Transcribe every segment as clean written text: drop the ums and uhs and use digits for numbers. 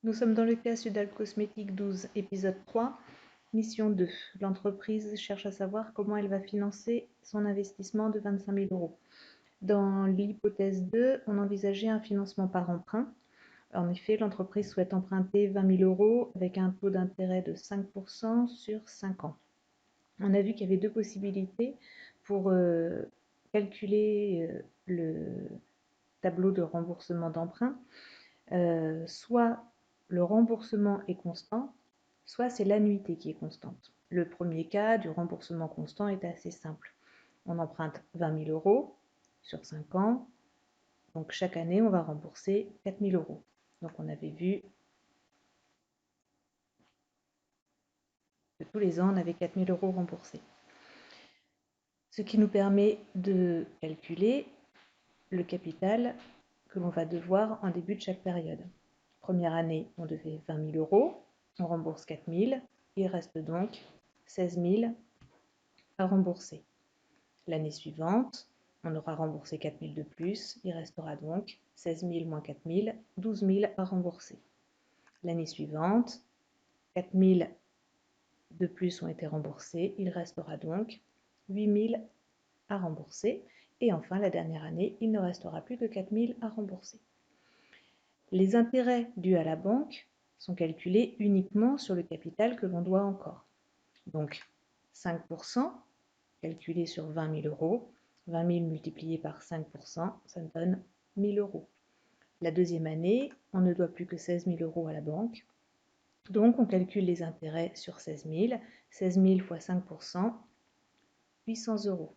Nous sommes dans le cas Sudal Cosmétique 12, épisode 3, mission 2. L'entreprise cherche à savoir comment elle va financer son investissement de 25 000 euros. Dans l'hypothèse 2, on envisageait un financement par emprunt. En effet, l'entreprise souhaite emprunter 20 000 euros avec un taux d'intérêt de 5% sur 5 ans. On a vu qu'il y avait deux possibilités pour calculer le tableau de remboursement d'emprunt. Soit le remboursement est constant, soit c'est l'annuité qui est constante. Le premier cas du remboursement constant est assez simple. On emprunte 20 000 euros sur 5 ans, donc chaque année on va rembourser 4 000 euros. Donc on avait vu que tous les ans on avait 4 000 euros remboursés. Ce qui nous permet de calculer le capital que l'on va devoir en début de chaque période. Première année, on devait 20 000 euros, on rembourse 4 000, il reste donc 16 000 à rembourser. L'année suivante, on aura remboursé 4 000 de plus, il restera donc 16 000 moins 4 000, 12 000 à rembourser. L'année suivante, 4 000 de plus ont été remboursés, il restera donc 8 000 à rembourser. Et enfin, la dernière année, il ne restera plus que 4 000 à rembourser. Les intérêts dus à la banque sont calculés uniquement sur le capital que l'on doit encore. Donc 5% calculé sur 20 000 euros, 20 000 multiplié par 5%, ça me donne 1 000 euros. La deuxième année, on ne doit plus que 16 000 euros à la banque. Donc on calcule les intérêts sur 16 000. 16 000 fois 5%, 800 euros.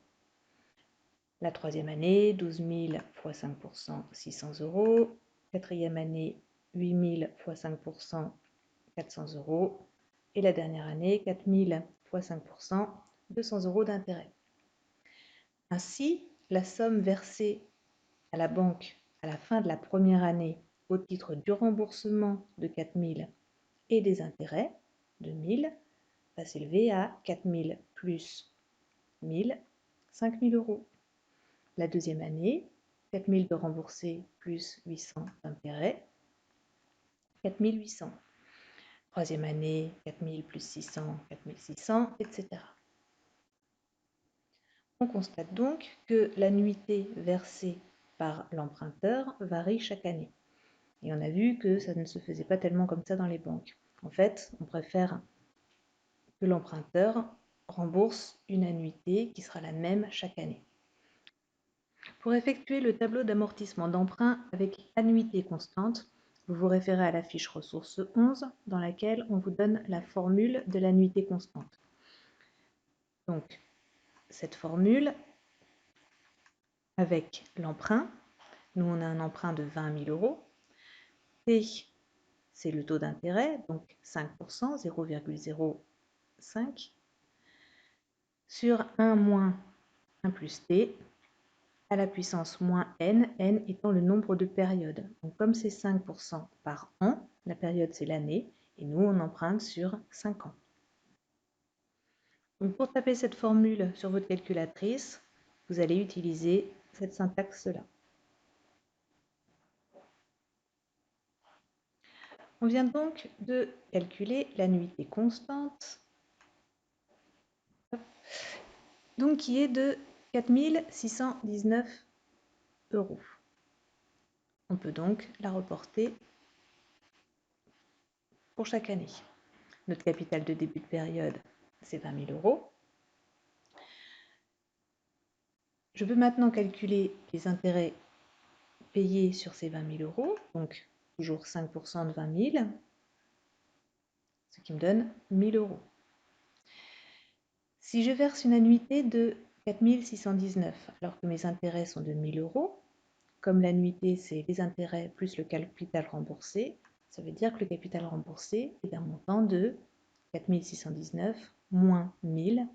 La troisième année, 12 000 fois 5%, 600 euros. Quatrième année, 8 000 fois 5%, 400 euros. Et la dernière année, 4 000 fois 5%, 200 euros d'intérêt. Ainsi, la somme versée à la banque à la fin de la première année au titre du remboursement de 4 000 et des intérêts de 1 000 va s'élever à 4 000 plus 1 000, 5 000 euros. La deuxième année, 4 000 de remboursés plus 800 d'intérêts, 4 800. Troisième année, 4 000 plus 600, 4 600, etc. On constate donc que l'annuité versée par l'emprunteur varie chaque année. Et on a vu que ça ne se faisait pas tellement comme ça dans les banques. En fait, on préfère que l'emprunteur rembourse une annuité qui sera la même chaque année. Pour effectuer le tableau d'amortissement d'emprunt avec annuité constante, vous vous référez à la fiche ressources 11 dans laquelle on vous donne la formule de l'annuité constante. Donc, cette formule, avec l'emprunt, nous on a un emprunt de 20 000 euros. T, c'est le taux d'intérêt, donc 5%, 0,05, sur 1 moins 1 plus T, à la puissance moins n, n étant le nombre de périodes. Donc comme c'est 5% par an, la période c'est l'année, et nous on emprunte sur 5 ans. Donc pour taper cette formule sur votre calculatrice, vous allez utiliser cette syntaxe-là. On vient donc de calculer l'annuité constante, donc qui est de 4 619 euros. On peut donc la reporter pour chaque année. Notre capital de début de période, c'est 20 000 euros. Je peux maintenant calculer les intérêts payés sur ces 20 000 euros, donc toujours 5% de 20 000, ce qui me donne 1 000 euros. Si je verse une annuité de 4 619, alors que mes intérêts sont de 1 000 euros, comme l'annuité c'est les intérêts plus le capital remboursé, ça veut dire que le capital remboursé est d'un montant de 4 619 moins 1 000,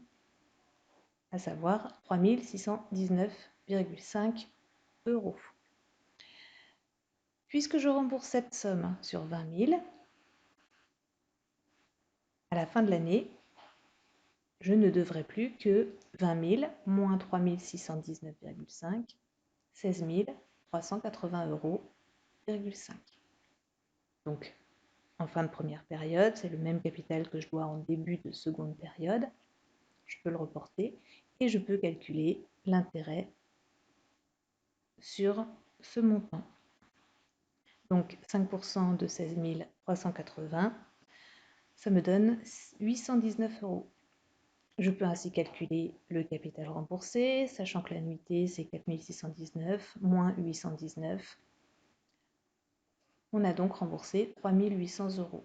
à savoir 3 619,5 euros. Puisque je rembourse cette somme sur 20 000, à la fin de l'année, je ne devrai plus que 20 000 moins 3 619,5, 16 380,5 euros. Donc, en fin de première période, c'est le même capital que je dois en début de seconde période. Je peux le reporter et je peux calculer l'intérêt sur ce montant. Donc 5% de 16 380, ça me donne 819 €. Je peux ainsi calculer le capital remboursé, sachant que l'annuité c'est 4 619 moins 819. On a donc remboursé 3 800 €.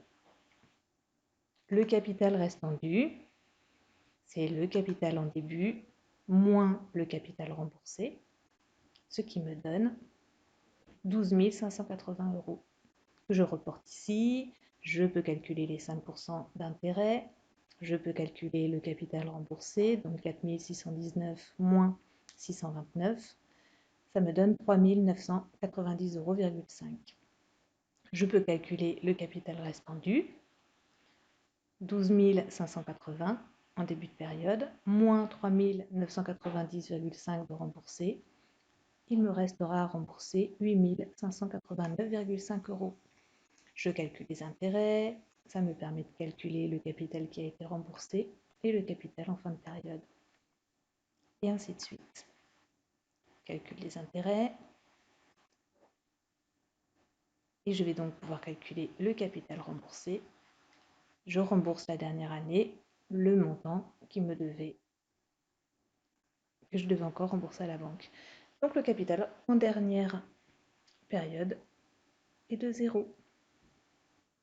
Le capital restant dû, c'est le capital en début moins le capital remboursé, ce qui me donne 12 580 € que je reporte ici. Je peux calculer les 5% d'intérêt, je peux calculer le capital remboursé, donc 4 619 moins 629, ça me donne 3 990,5 €. Je peux calculer le capital restant dû, 12 580 en début de période, moins 3 990,5 € de remboursé. Il me restera à rembourser 8 589,5 €. Je calcule les intérêts, ça me permet de calculer le capital qui a été remboursé et le capital en fin de période. Et ainsi de suite. Je calcule les intérêts et je vais donc pouvoir calculer le capital remboursé. Je rembourse la dernière année le montant que je devais encore rembourser à la banque. Donc le capital en dernière période est de 0.